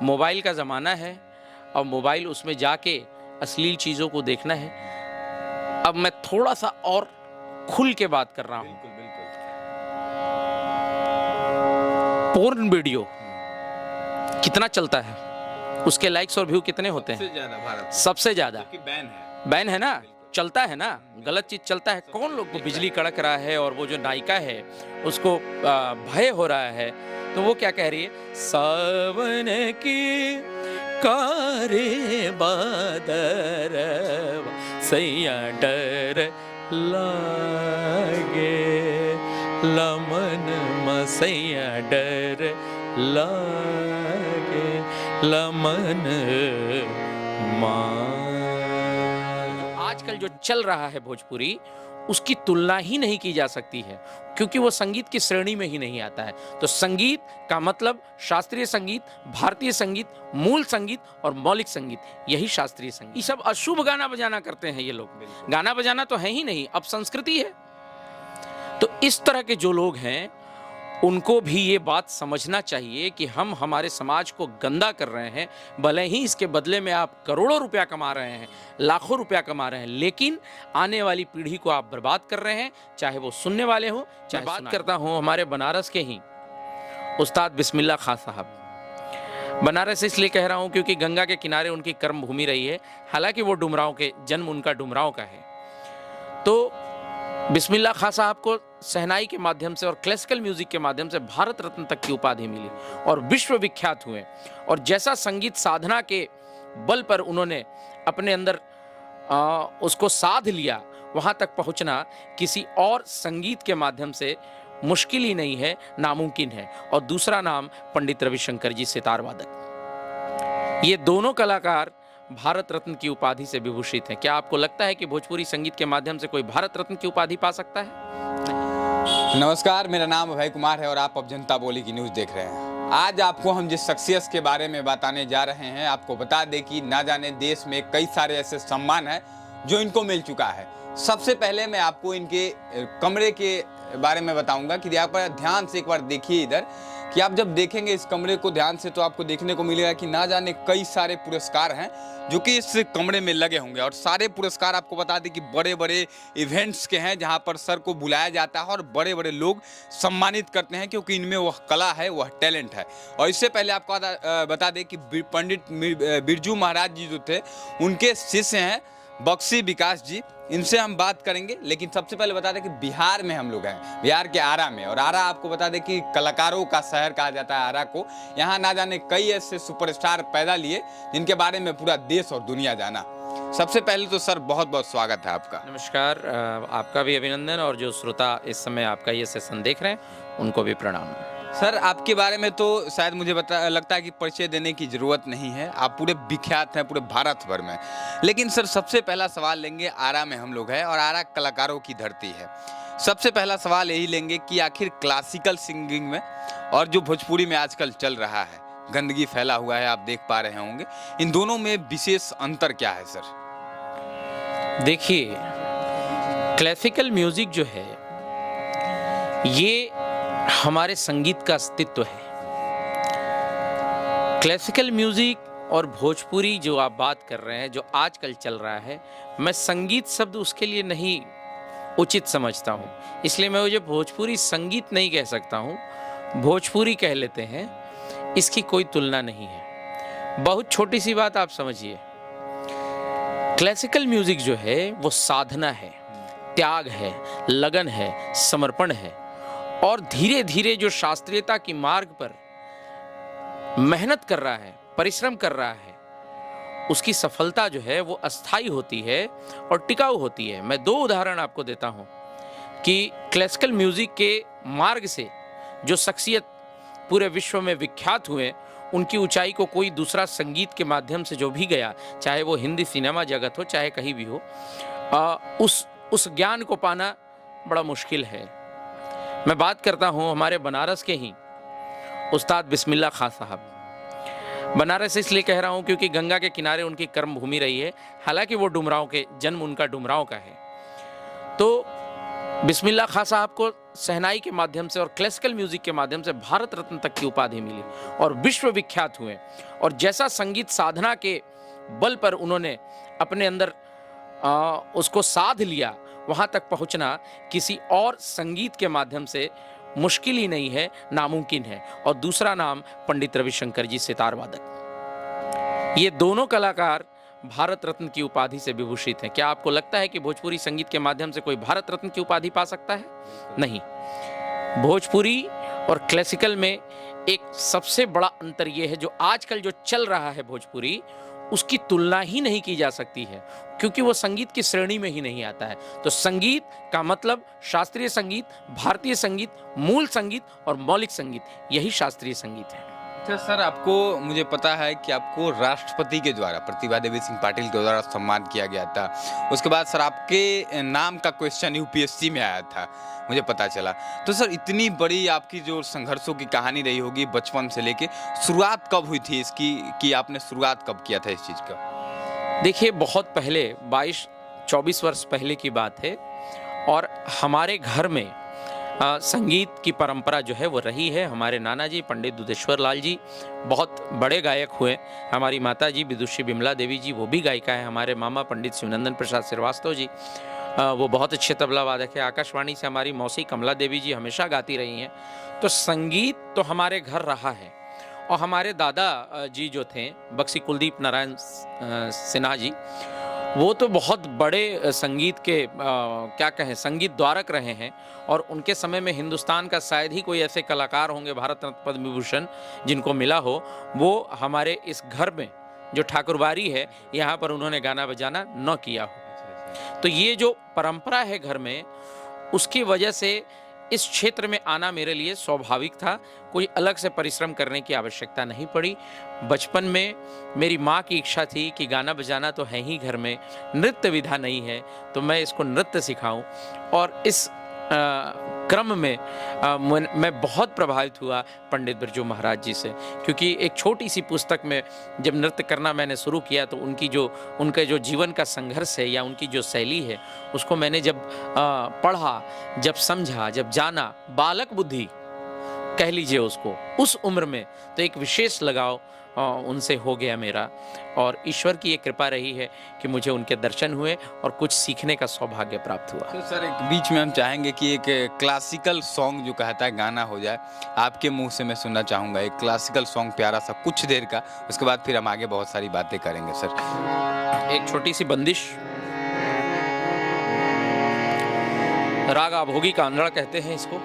Mobile का ज़माना है और मोबाइल उसमें जाके अश्लील चीज़ों को देखना है। अब मैं थोड़ा सा और खुल के बात कर रहा हूँ। बिल्कुल बिल्कुल। पोर्न वीडियो कितना चलता है, उसके लाइक्स और व्यू कितने होते सबसे हैं? ज्यादा भारत में, सबसे ज़्यादा जो कि बैन है। बैन है ना, बिल्कुल। चलता है ना, गलत चीज़ चलता है। कौन लोग को बिजली कड़क रहा है और वो जो नायिका है उसको भय हो रहा है, तो वो क्या कह रही है? सावन की कारे बादरवा सैया डर लागे, लमन मसैया डर लागे, लमन आजकल जो चल रहा है भोजपुरी, उसकी तुलना ही नहीं की जा सकती है, क्योंकि वो संगीत की श्रेणी में ही नहीं आता है। तो संगीत का मतलब शास्त्रीय संगीत, भारतीय संगीत, मूल संगीत और मौलिक संगीत, यही शास्त्रीय संगीत। ये सब अशुभ गाना बजाना करते हैं ये लोग। गाना बजाना तो है ही नहीं, अब संस्कृति है। तो इस तरह के जो लोग हैं उनको भी ये बात समझना चाहिए कि हम हमारे समाज को गंदा कर रहे हैं। भले ही इसके बदले में आप करोड़ों रुपया कमा रहे हैं, लाखों रुपया कमा रहे हैं, लेकिन आने वाली पीढ़ी को आप बर्बाद कर रहे हैं, चाहे वो सुनने वाले हो चाहे बात करता हूँ हमारे बनारस के ही उस्ताद बिस्मिल्लाह खां साहब। बनारस इसलिए कह रहा हूँ क्योंकि गंगा के किनारे उनकी कर्म भूमि रही है। हालांकि वो डुमरांव के, जन्म उनका डुमरांव का है। तो बिस्मिल्लाह खां साहब को शहनाई के माध्यम से और क्लासिकल म्यूजिक के माध्यम से भारत रत्न तक की उपाधि मिली और विश्व विख्यात हुए। और जैसा संगीत साधना के बल पर उन्होंने अपने अंदर उसको साध लिया, वहां तक पहुंचना किसी और संगीत के माध्यम से मुश्किल ही नहीं है, नामुमकिन है। और दूसरा नाम पंडित रविशंकर जी, सितार वादक। ये दोनों कलाकार भारत रत्न की उपाधि से विभूषित हैं। क्या आपको लगता है कि भोजपुरी संगीत के माध्यम से कोई भारत रत्न की उपाधि पा सकता है? नमस्कार, मेरा नाम अभय कुमार है और आप अब जनता बोली की न्यूज़ देख रहे हैं। आज आपको हम जिस शख्सियत के बारे में बताने जा रहे हैं, आपको बता दें कि ना जाने देश में कई सारे ऐसे सम्मान हैं जो इनको मिल चुका है। सबसे पहले मैं आपको इनके कमरे के बारे में बताऊंगा कि यहाँ पर ध्यान से एक बार देखिए इधर, कि आप जब देखेंगे इस कमरे को ध्यान से तो आपको देखने को मिलेगा कि ना जाने कई सारे पुरस्कार हैं जो कि इस कमरे में लगे होंगे। और सारे पुरस्कार आपको बता दें कि बड़े बड़े इवेंट्स के हैं, जहां पर सर को बुलाया जाता है और बड़े बड़े लोग सम्मानित करते हैं, क्योंकि इनमें वह कला है, वह टैलेंट है। और इससे पहले आपको बता दें कि पंडित बिरजू महाराज जी जो थे, उनके शिष्य हैं बक्सी विकास जी। इनसे हम बात करेंगे, लेकिन सबसे पहले बता दें कि बिहार में हम लोग हैं, बिहार के आरा में। और आरा आपको बता दें कि कलाकारों का शहर कहा जाता है आरा को। यहाँ ना जाने कई ऐसे सुपरस्टार पैदा लिए जिनके बारे में पूरा देश और दुनिया जाना। सबसे पहले तो सर बहुत बहुत स्वागत है आपका। नमस्कार, आपका भी अभिनंदन, और जो श्रोता इस समय आपका ये सेशन देख रहे हैं उनको भी प्रणाम। सर, आपके बारे में तो शायद मुझे लगता है कि परिचय देने की ज़रूरत नहीं है। आप पूरे विख्यात हैं पूरे भारत भर में। लेकिन सर, सबसे पहला सवाल लेंगे, आरा में हम लोग हैं और आरा कलाकारों की धरती है। सबसे पहला सवाल यही लेंगे कि आखिर क्लासिकल सिंगिंग में और जो भोजपुरी में आजकल चल रहा है, गंदगी फैला हुआ है, आप देख पा रहे होंगे, इन दोनों में विशेष अंतर क्या है सर? देखिए, क्लासिकल म्यूजिक जो है ये हमारे संगीत का अस्तित्व है। क्लासिकल म्यूजिक और भोजपुरी जो आप बात कर रहे हैं, जो आजकल चल रहा है, मैं संगीत शब्द उसके लिए नहीं उचित समझता हूँ, इसलिए मैं मुझे भोजपुरी संगीत नहीं कह सकता हूँ, भोजपुरी कह लेते हैं। इसकी कोई तुलना नहीं है। बहुत छोटी सी बात आप समझिए, क्लासिकल म्यूजिक जो है वो साधना है, त्याग है, लगन है, समर्पण है। और धीरे धीरे जो शास्त्रीयता की मार्ग पर मेहनत कर रहा है, परिश्रम कर रहा है, उसकी सफलता जो है वो अस्थाई होती है और टिकाऊ होती है। मैं दो उदाहरण आपको देता हूं कि क्लासिकल म्यूजिक के मार्ग से जो शख्सियत पूरे विश्व में विख्यात हुए, उनकी ऊंचाई को कोई दूसरा संगीत के माध्यम से जो भी गया, चाहे वो हिंदी सिनेमा जगत हो, चाहे कहीं भी हो, उस ज्ञान को पाना बड़ा मुश्किल है। मैं बात करता हूं हमारे बनारस के ही उस्ताद बिस्मिल्लाह खां साहब। बनारस इसलिए कह रहा हूं क्योंकि गंगा के किनारे उनकी कर्म भूमि रही है। हालांकि वो डुमरांव के, जन्म उनका डुमरांव का है। तो बिस्मिल्लाह खां साहब को शहनाई के माध्यम से और क्लासिकल म्यूजिक के माध्यम से भारत रत्न तक की उपाधि मिली और विश्व विख्यात हुए। और जैसा संगीत साधना के बल पर उन्होंने अपने अंदर उसको साध लिया, वहां तक पहुंचना किसी और संगीत के माध्यम से मुश्किल ही नहीं है, नामुमकिन है। और दूसरा नाम पंडित रविशंकर जी सितार वादक। ये दोनों कलाकार भारत रत्न की उपाधि से विभूषित हैं। क्या आपको लगता है कि भोजपुरी संगीत के माध्यम से कोई भारत रत्न की उपाधि पा सकता है? नहीं। भोजपुरी और क्लासिकल में एक सबसे बड़ा अंतर यह है, जो आजकल जो चल रहा है भोजपुरी, उसकी तुलना ही नहीं की जा सकती है, क्योंकि वो संगीत की श्रेणी में ही नहीं आता है। तो संगीत का मतलब शास्त्रीय संगीत, भारतीय संगीत, मूल संगीत और मौलिक संगीत, यही शास्त्रीय संगीत है। अच्छा सर, आपको मुझे पता है कि आपको राष्ट्रपति के द्वारा प्रतिभा देवी सिंह पाटिल के द्वारा सम्मान किया गया था। उसके बाद सर आपके नाम का क्वेश्चन यूपीएससी में आया था, मुझे पता चला। तो सर इतनी बड़ी आपकी जो संघर्षों की कहानी रही होगी बचपन से लेके, शुरुआत कब हुई थी इसकी, कि आपने शुरुआत कब किया था इस चीज़ का? देखिए, बहुत पहले 22-24 वर्ष पहले की बात है, और हमारे घर में संगीत की परंपरा जो है वो रही है। हमारे नाना जी पंडित दुधेश्वर लाल जी बहुत बड़े गायक हुए। हमारी माता जी विदुषी बिमला देवी जी, वो भी गायिका है। हमारे मामा पंडित शिवनंदन प्रसाद श्रीवास्तव जी, वो बहुत अच्छे तबला वादक है। आकाशवाणी से हमारी मौसी कमला देवी जी हमेशा गाती रही हैं। तो संगीत तो हमारे घर रहा है। और हमारे दादा जी जो थे, बक्सी कुलदीप नारायण सिन्हा जी, वो तो बहुत बड़े संगीत के क्या कहें, संगीत द्वारक रहे हैं। और उनके समय में हिंदुस्तान का शायद ही कोई ऐसे कलाकार होंगे भारत रत्न पद्म विभूषण जिनको मिला हो। वो हमारे इस घर में जो ठाकुरबाड़ी है, यहाँ पर उन्होंने गाना बजाना न किया हो। तो ये जो परंपरा है घर में, उसकी वजह से इस क्षेत्र में आना मेरे लिए स्वाभाविक था। कोई अलग से परिश्रम करने की आवश्यकता नहीं पड़ी। बचपन में मेरी माँ की इच्छा थी कि गाना बजाना तो है ही घर में, नृत्य विधा नहीं है, तो मैं इसको नृत्य सिखाऊं। और इस क्रम में मैं बहुत प्रभावित हुआ पंडित बिरजू महाराज जी से, क्योंकि एक छोटी सी पुस्तक में जब नृत्य करना मैंने शुरू किया, तो उनके जो जीवन का संघर्ष है या उनकी जो शैली है, उसको मैंने जब पढ़ा, जब समझा, जब जाना, बालक बुद्धि कह लीजिए उसको, उस उम्र में तो एक विशेष लगाव उनसे हो गया मेरा। और ईश्वर की एक कृपा रही है कि मुझे उनके दर्शन हुए और कुछ सीखने का सौभाग्य प्राप्त हुआ। तो सर एक बीच में हम चाहेंगे कि एक क्लासिकल सॉन्ग जो कहता है गाना हो जाए, आपके मुंह से मैं सुनना चाहूँगा एक क्लासिकल सॉन्ग प्यारा सा, कुछ देर का। उसके बाद फिर हम आगे बहुत सारी बातें करेंगे सर। एक छोटी सी बंदिश, राग आभोगी का अंधड़ा कहते हैं इसको।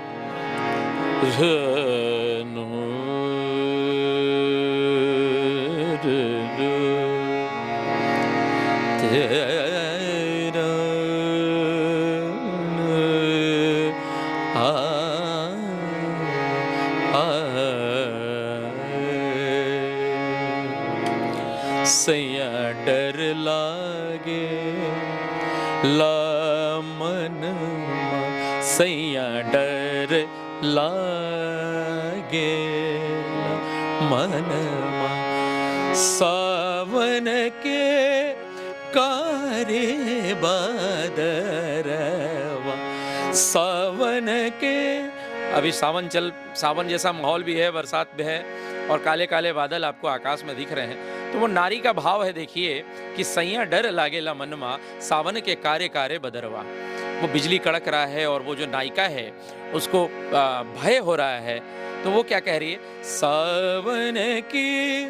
सैया डर लागे ला मन, सैया डर लागे मन, सावन के कारे बदरवा, सावन के, अभी सावन जैसा माहौल भी है, बरसात भी है और काले काले बादल आपको आकाश में दिख रहे हैं। तो वो नारी का भाव है, देखिए कि सैया डर लागेला मनमा, सावन के कारे कारे बदरवा। वो बिजली कड़क रहा है और वो जो नायिका है उसको भय हो रहा है, तो वो क्या कह रही है, सावन की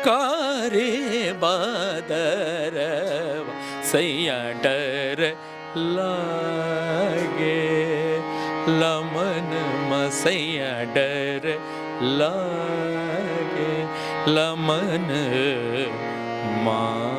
कारे बदरवा, सैया डर लागे लमन मसैया डर लागे लमन मां।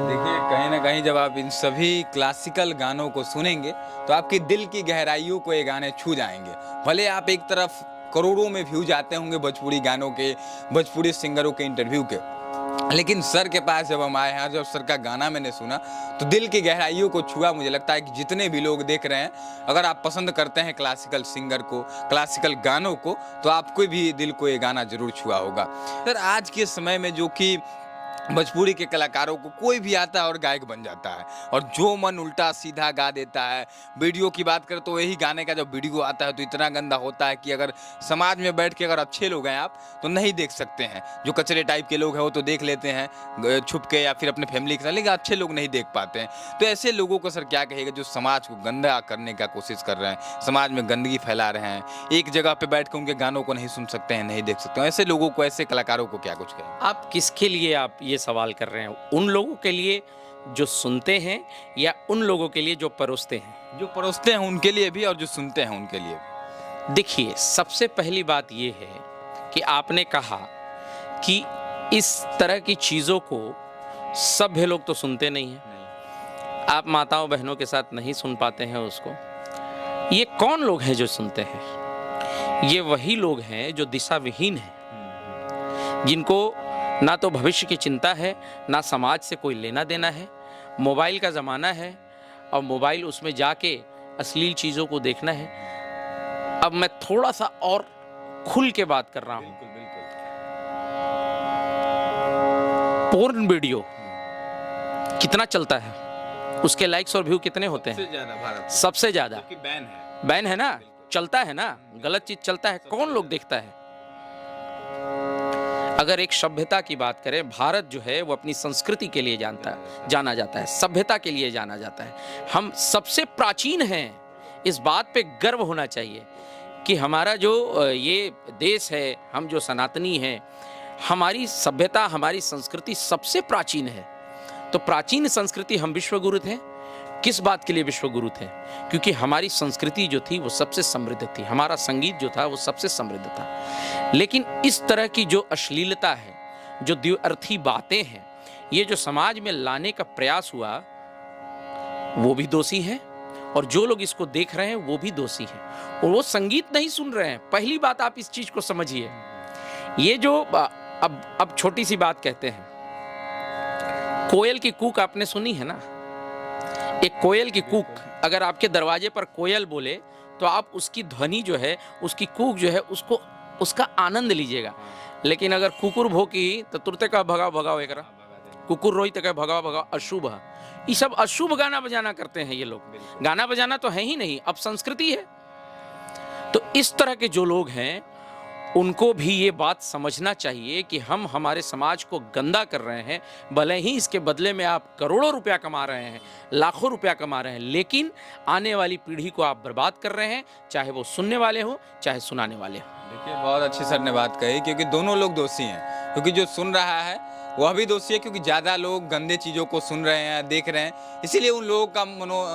देखिए कहीं ना कहीं जब आप इन सभी क्लासिकल गानों को सुनेंगे तो आपकी दिल की गहराइयों को ये गाने छू जाएंगे। भले आप एक तरफ करोड़ों में व्यूज आते होंगे भोजपुरी गानों के, भोजपुरी सिंगरों के इंटरव्यू के, लेकिन सर के पास जब हम आए हैं, जब सर का गाना मैंने सुना तो दिल की गहराइयों को छुआ। मुझे लगता है कि जितने भी लोग देख रहे हैं, अगर आप पसंद करते हैं क्लासिकल सिंगर को, क्लासिकल गानों को, तो आपको भी दिल को ये गाना जरूर छुआ होगा। सर आज के समय में जो कि भोजपुरी के कलाकारों को कोई भी आता है और गायक बन जाता है, और जो मन उल्टा सीधा गा देता है। वीडियो की बात करें तो यही गाने का जब वीडियो आता है तो इतना गंदा होता है कि अगर समाज में बैठ के अगर अच्छे लोग हैं आप तो नहीं देख सकते हैं। जो कचरे टाइप के लोग हैं वो तो देख लेते हैं छुप के या फिर अपने फैमिली के साथ, लेकिन अच्छे लोग नहीं देख पाते हैं। तो ऐसे लोगों को सर क्या कहेगा जो समाज को गंदा करने का कोशिश कर रहे हैं, समाज में गंदगी फैला रहे हैं, एक जगह पे बैठ के उनके गानों को नहीं सुन सकते हैं, नहीं देख सकते हैं। ऐसे लोगों को, ऐसे कलाकारों को क्या कुछ कहें? आप किसके लिए आप ये सवाल कर रहे हैं? उन लोगों के लिए जो सुनते हैं या उन लोगों के लिए जो परोसते हैं? जो परोसते हैं उनके लिए भी और जो सुनते हैं उनके लिए भी। देखिए, सबसे पहली बात ये है कि आपने कहा कि इस तरह की चीज़ों को सभ्य लोग तो सुनते नहीं हैं। आप माताओं बहनों के साथ नहीं सुन पाते हैं उसको। ये कौन लोग हैं जो सुनते हैं? ये वही लोग हैं जो दिशा विहीन हैं, जिनको ना तो भविष्य की चिंता है, ना समाज से कोई लेना देना है। मोबाइल का ज़माना है और मोबाइल, उसमें जाके अश्लील चीज़ों को देखना है। अब मैं थोड़ा सा और खुल के बात कर रहा हूँ। पोर्न वीडियो कितना चलता है, उसके लाइक्स और व्यू कितने होते हैं? सबसे ज़्यादा बैन है ना, चलता है ना, गलत चीज़ चलता है, कौन लोग देखता है? अगर एक सभ्यता की बात करें, भारत जो है वो अपनी संस्कृति के लिए जाना जाता है, सभ्यता के लिए जाना जाता है। हम सबसे प्राचीन हैं, इस बात पे गर्व होना चाहिए कि हमारा जो ये देश है, हम जो सनातनी हैं, हमारी सभ्यता, हमारी संस्कृति सबसे प्राचीन है। तो प्राचीन संस्कृति, हम विश्वगुरु थे। किस बात के लिए विश्वगुरु थे? क्योंकि हमारी संस्कृति जो थी वो सबसे समृद्ध थी, हमारा संगीत जो था वो सबसे समृद्ध था। लेकिन इस तरह की जो अश्लीलता है, जो द्व्यर्थी बातें हैं, ये जो समाज में लाने का प्रयास हुआ, वो भी दोषी हैं, और जो लोग इसको देख रहे हैं वो भी दोषी हैं, और वो संगीत नहीं सुन रहे हैं। पहली बात आप इस चीज को समझिए। ये जो अब छोटी सी बात कहते हैं, कोयल की कूक आपने सुनी है ना? एक कोयल की कूक, अगर आपके दरवाजे पर कोयल बोले तो आप उसकी ध्वनि जो है, उसकी कूक जो है, उसका आनंद लीजिएगा। लेकिन अगर कुकुर भौंकी तो तुरते का भगाओ भगाओ, एक कुकुर रोई तो कहे भगाओ भगाओ, अशुभ है। ये सब अशुभ गाना बजाना करते हैं ये लोग। गाना बजाना तो है ही नहीं, अब संस्कृति है। तो इस तरह के जो लोग हैं उनको भी ये बात समझना चाहिए कि हम हमारे समाज को गंदा कर रहे हैं। भले ही इसके बदले में आप करोड़ों रुपया कमा रहे हैं, लाखों रुपया कमा रहे हैं, लेकिन आने वाली पीढ़ी को आप बर्बाद कर रहे हैं, चाहे वो सुनने वाले हो चाहे सुनाने वाले हो। देखिए, बहुत अच्छी सर ने बात कही, क्योंकि दोनों लोग दोषी हैं। क्योंकि जो सुन रहा है वह भी दोषी है, क्योंकि ज़्यादा लोग गंदे चीज़ों को सुन रहे हैं, देख रहे हैं, इसीलिए उन लोगों का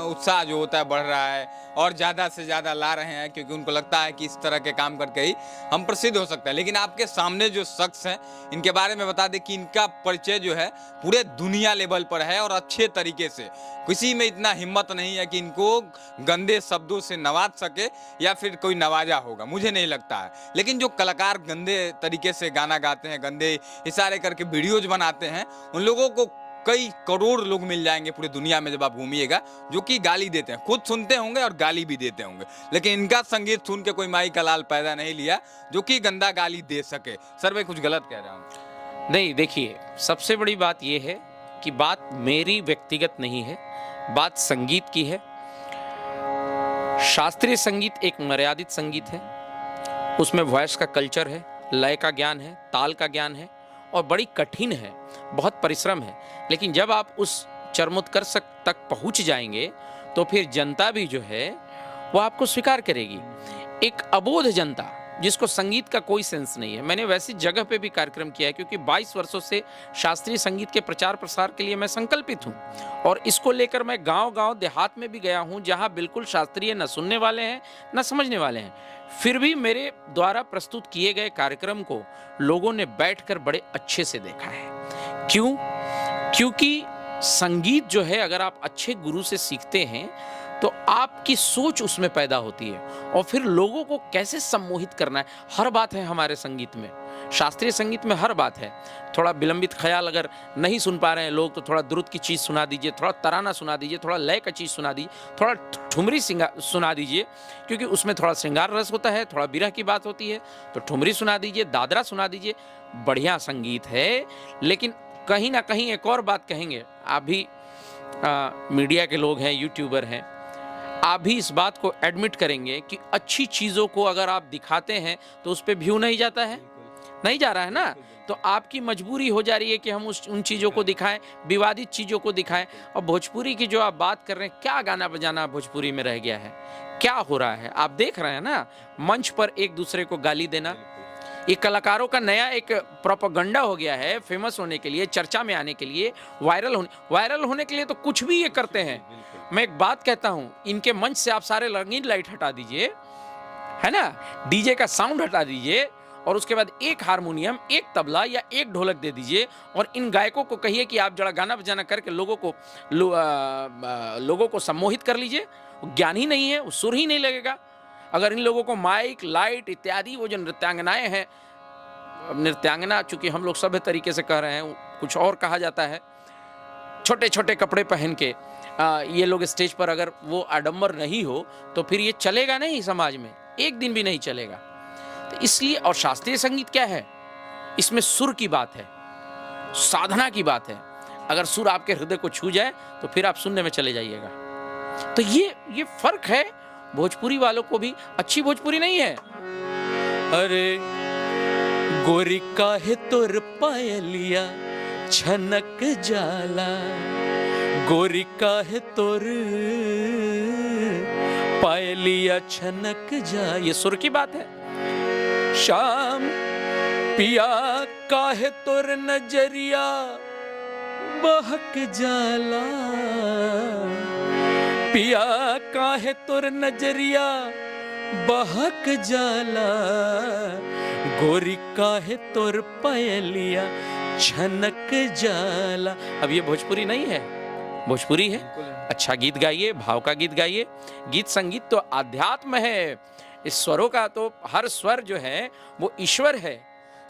उत्साह जो होता है बढ़ रहा है और ज़्यादा से ज़्यादा ला रहे हैं, क्योंकि उनको लगता है कि इस तरह के काम करके ही हम प्रसिद्ध हो सकते हैं। लेकिन आपके सामने जो शख्स हैं, इनके बारे में बता दें कि इनका परिचय जो है पूरे दुनिया लेवल पर है, और अच्छे तरीके से। किसी में इतना हिम्मत नहीं है कि इनको गंदे शब्दों से नवाज सके या फिर कोई नवाजा होगा, मुझे नहीं लगता है। लेकिन जो कलाकार गंदे तरीके से गाना गाते हैं, गंदे इशारे करके वीडियोज बनाते हैं, उन लोगों को कई करोड़ लोग मिल जाएंगे पूरी दुनिया में जब आप घूमिएगा, जो कि गाली देते हैं, खुद सुनते होंगे और गाली भी देते होंगे। लेकिन इनका संगीत सुन के कोई माई का लाल पैदा नहीं लिया जो कि गंदा गाली दे सके। सर, मैं कुछ गलत कह रहा हूँ? नहीं, देखिए, सबसे बड़ी बात यह है कि बात मेरी व्यक्तिगत नहीं है, बात संगीत की है। शास्त्रीय संगीत एक मर्यादित संगीत है, उसमें वॉइस का कल्चर है, लय का ज्ञान है, ताल का ज्ञान है, और बड़ी कठिन है, बहुत परिश्रम है। लेकिन जब आप उस चरमोत्कर्ष तक पहुंच जाएंगे तो फिर जनता भी जो है वो आपको स्वीकार करेगी। एक अबोध जनता जिसको संगीत का कोई सेंस नहीं है। मैंने वैसी जगह पे भी कार्यक्रम किया है, क्योंकि 22 वर्षों से शास्त्रीय संगीत के प्रचार प्रसार के लिए मैं संकल्पित हूँ, और इसको लेकर मैं गांव-गांव देहात में भी गया हूँ, जहाँ बिल्कुल शास्त्रीय न सुनने वाले हैं न समझने वाले हैं। फिर भी मेरे द्वारा प्रस्तुत किए गए कार्यक्रम को लोगों ने बैठकर बड़े अच्छे से देखा है। क्यों? क्योंकि संगीत जो है, अगर आप अच्छे गुरु से सीखते हैं तो आपकी सोच उसमें पैदा होती है, और फिर लोगों को कैसे सम्मोहित करना है, हर बात है हमारे संगीत में। शास्त्रीय संगीत में हर बात है। थोड़ा विलंबित ख्याल अगर नहीं सुन पा रहे हैं लोग तो थोड़ा द्रुत की चीज़ सुना दीजिए, थोड़ा तराना सुना दीजिए, थोड़ा लय का चीज़ सुना दीजिए, थोड़ा ठुमरी सुना दीजिए, क्योंकि उसमें थोड़ा श्रृंगार रस होता है, थोड़ा विरह की बात होती है, तो ठुमरी सुना दीजिए, दादरा सुना दीजिए। बढ़िया संगीत है, लेकिन कहीं ना कहीं एक और बात कहेंगे, आप भी मीडिया के लोग हैं, यूट्यूबर हैं, आप भी इस बात को एडमिट करेंगे कि अच्छी चीज़ों को अगर आप दिखाते हैं तो उस पर व्यू नहीं जाता है, नहीं जा रहा है ना। तो आपकी मजबूरी हो जा रही है कि हम उन चीज़ों को दिखाएं, विवादित चीज़ों को दिखाएं। और भोजपुरी की जो आप बात कर रहे हैं, क्या गाना बजाना भोजपुरी में रह गया है, क्या हो रहा है, आप देख रहे हैं ना। मंच पर एक दूसरे को गाली देना, ये कलाकारों का नया एक प्रोपेगेंडा हो गया है, फेमस होने के लिए, चर्चा में आने के लिए, वायरल होने के लिए तो कुछ भी ये करते हैं। मैं एक बात कहता हूं, इनके मंच से आप सारे रंगीन लाइट हटा दीजिए, है ना, डीजे का साउंड हटा दीजिए, और उसके बाद एक हारमोनियम, एक तबला या एक ढोलक दे दीजिए, और इन गायकों को कहिए कि आप जरा गाना बजाना करके लोगों को सम्मोहित कर लीजिए। ज्ञान ही नहीं है, सुर ही नहीं लगेगा। अगर इन लोगों को माइक, लाइट इत्यादि, वो जो नृत्यांगनाएं हैं, नृत्यांगना चूंकि हम लोग सभ्य तरीके से कह रहे हैं, कुछ और कहा जाता है, छोटे छोटे कपड़े पहन के ये लोग स्टेज पर अगर वो आडंबर नहीं हो तो फिर ये चलेगा नहीं, समाज में एक दिन भी नहीं चलेगा। तो इसलिए, और शास्त्रीय संगीत क्या है, इसमें सुर की बात है, साधना की बात है। अगर सुर आपके हृदय को छू जाए तो फिर आप सुनने में चले जाइएगा। तो ये फर्क है। भोजपुरी वालों को भी अच्छी भोजपुरी नहीं है। अरे गोरी काहे तोर पायलिया छनक जाला, गोरी काहे तोर पायलिया छनक जा, ये सुर की बात है। शाम पिया काहे तोर नजरिया बहक जाला, पिया काहे तोर नजरिया बहक जाला, गोरी काहे तोर पायलिया छनक जाला। अब ये भोजपुरी नहीं है, भोजपुरी है। अच्छा गीत गाइए, भाव का गीत गाइए। गीत संगीत तो आध्यात्म है। इस स्वरों का तो हर स्वर जो है वो ईश्वर है,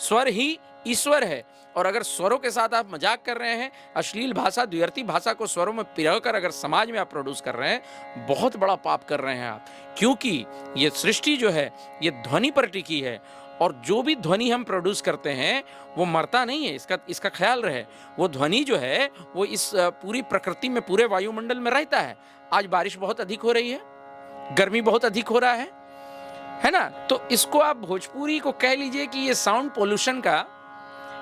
स्वर ही ईश्वर है। और अगर स्वरों के साथ आप मजाक कर रहे हैं, अश्लील भाषा, द्व्यर्थी भाषा को स्वरों में पिरोकर अगर समाज में आप प्रोड्यूस कर रहे हैं, बहुत बड़ा पाप कर रहे हैं आप। क्योंकि ये सृष्टि जो है ये ध्वनि पर टिकी है, और जो भी ध्वनि हम प्रोड्यूस करते हैं वो मरता नहीं है, इसका ख्याल रहे। वो ध्वनि जो है वो इस पूरी प्रकृति में, पूरे वायुमंडल में रहता है। आज बारिश बहुत अधिक हो रही है, गर्मी बहुत अधिक हो रहा है ना। तो इसको आप भोजपुरी को कह लीजिए कि ये साउंड पोल्यूशन का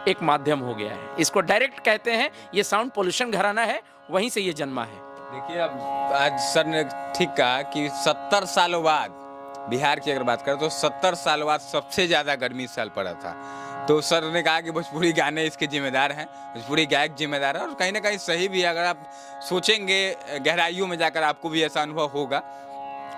एक माध्यम हो गया है। इसको डायरेक्ट कहते हैं, ये साउंड पोल्यूशन घराना है, वहीं से ये जन्मा है। देखिए, अब आज सर ने ठीक कहा कि 70 सालों बाद, बिहार की अगर बात करें तो 70 साल बाद सबसे ज़्यादा गर्मी इस साल पड़ा था। तो सर ने कहा कि भोजपुरी गाने इसके जिम्मेदार हैं, भोजपुरी गायक जिम्मेदार है, और कहीं ना कहीं सही भी है। अगर आप सोचेंगे गहराइयों में जाकर, आपको भी ऐसा अनुभव होगा।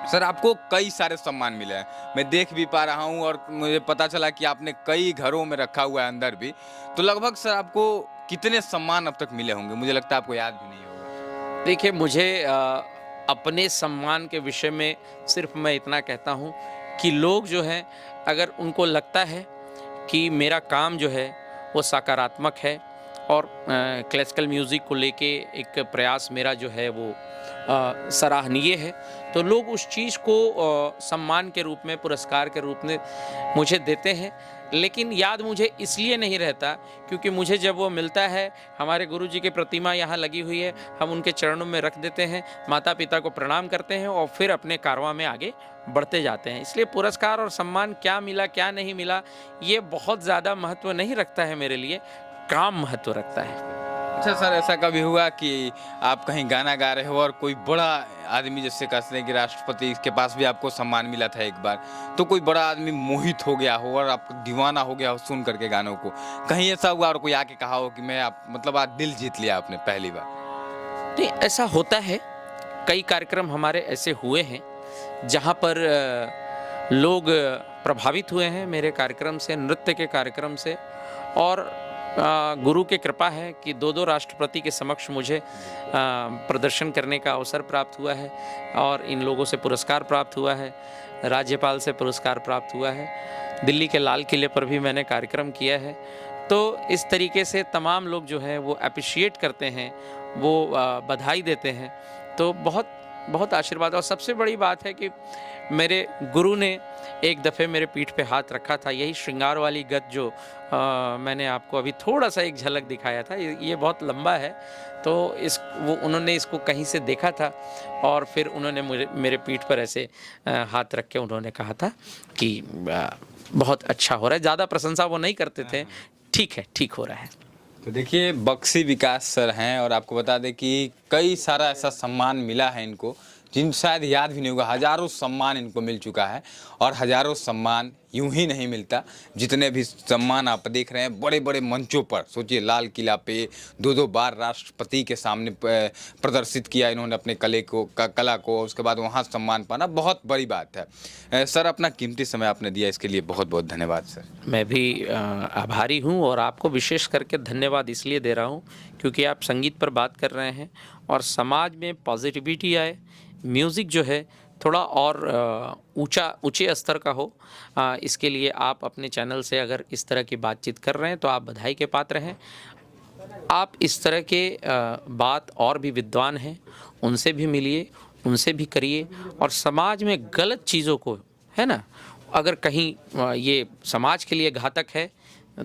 सर, आपको कई सारे सम्मान मिले हैं, मैं देख भी पा रहा हूँ, और मुझे पता चला कि आपने कई घरों में रखा हुआ है अंदर भी। तो लगभग सर आपको कितने सम्मान अब तक मिले होंगे? मुझे लगता है आपको याद भी नहीं होगा। देखिए, मुझे अपने सम्मान के विषय में सिर्फ मैं इतना कहता हूँ कि लोग जो हैं, अगर उनको लगता है कि मेरा काम जो है वो सकारात्मक है और क्लासिकल म्यूज़िक को लेके एक प्रयास मेरा जो है वो सराहनीय है, तो लोग उस चीज़ को सम्मान के रूप में, पुरस्कार के रूप में मुझे देते हैं। लेकिन याद मुझे इसलिए नहीं रहता क्योंकि मुझे जब वो मिलता है, हमारे गुरुजी की प्रतिमा यहाँ लगी हुई है, हम उनके चरणों में रख देते हैं, माता पिता को प्रणाम करते हैं और फिर अपने कारवां में आगे बढ़ते जाते हैं। इसलिए पुरस्कार और सम्मान क्या मिला क्या नहीं मिला ये बहुत ज़्यादा महत्व नहीं रखता है मेरे लिए, काम महत्व रखता है। अच्छा सर, ऐसा कभी हुआ कि आप कहीं गाना गा रहे हो और कोई बड़ा आदमी, जैसे कहते हैं कि राष्ट्रपति के पास भी आपको सम्मान मिला था एक बार, तो कोई बड़ा आदमी मोहित हो गया हो और आपको दीवाना हो गया हो सुन करके गानों को, कहीं ऐसा हुआ और कोई आके कहा हो कि मैं मतलब आज दिल जीत लिया आपने पहली बार? नहीं, ऐसा होता है। कई कार्यक्रम हमारे ऐसे हुए हैं जहाँ पर लोग प्रभावित हुए हैं मेरे कार्यक्रम से, नृत्य के कार्यक्रम से, और गुरु की कृपा है कि 2 राष्ट्रपति के समक्ष मुझे प्रदर्शन करने का अवसर प्राप्त हुआ है और इन लोगों से पुरस्कार प्राप्त हुआ है, राज्यपाल से पुरस्कार प्राप्त हुआ है, दिल्ली के लाल किले पर भी मैंने कार्यक्रम किया है। तो इस तरीके से तमाम लोग जो हैं वो अप्रिशिएट करते हैं, वो बधाई देते हैं, तो बहुत बहुत आशीर्वाद। और सबसे बड़ी बात है कि मेरे गुरु ने एक दफ़े मेरे पीठ पे हाथ रखा था, यही श्रृंगार वाली गत जो मैंने आपको अभी थोड़ा सा एक झलक दिखाया था, ये बहुत लंबा है। तो उन्होंने इसको कहीं से देखा था और फिर उन्होंने मेरे पीठ पर ऐसे हाथ रख के उन्होंने कहा था कि बहुत अच्छा हो रहा है। ज़्यादा प्रशंसा वो नहीं करते थे, ठीक है, ठीक हो रहा है। तो देखिए, बक्सी विकास सर हैं और आपको बता दें कि कई सारा ऐसा सम्मान मिला है इनको जिन शायद याद भी नहीं होगा। हज़ारों सम्मान इनको मिल चुका है और हज़ारों सम्मान यूं ही नहीं मिलता। जितने भी सम्मान आप देख रहे हैं बड़े बड़े मंचों पर, सोचिए लाल किला पे 2-2 बार राष्ट्रपति के सामने प्रदर्शित किया इन्होंने अपने कला को, उसके बाद वहाँ सम्मान पाना बहुत बड़ी बात है। सर, अपना कीमती समय आपने दिया, इसके लिए बहुत बहुत धन्यवाद सर। मैं भी आभारी हूँ और आपको विशेष करके धन्यवाद इसलिए दे रहा हूँ क्योंकि आप संगीत पर बात कर रहे हैं और समाज में पॉजिटिविटी आए, म्यूज़िक जो है थोड़ा और ऊंचे स्तर का हो, इसके लिए आप अपने चैनल से अगर इस तरह की बातचीत कर रहे हैं तो आप बधाई के पात्र हैं। आप इस तरह के बात और भी विद्वान हैं, उनसे भी मिलिए, उनसे भी करिए और समाज में गलत चीज़ों को, है ना, अगर कहीं ये समाज के लिए घातक है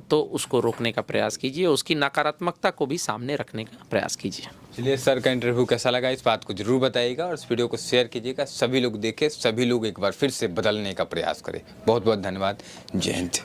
तो उसको रोकने का प्रयास कीजिए, उसकी नकारात्मकता को भी सामने रखने का प्रयास कीजिए। चलिए, सर का इंटरव्यू कैसा लगा इस बात को जरूर बताइएगा और इस वीडियो को शेयर कीजिएगा। सभी लोग देखें, सभी लोग एक बार फिर से बदलने का प्रयास करें। बहुत बहुत धन्यवाद। जय हिंद।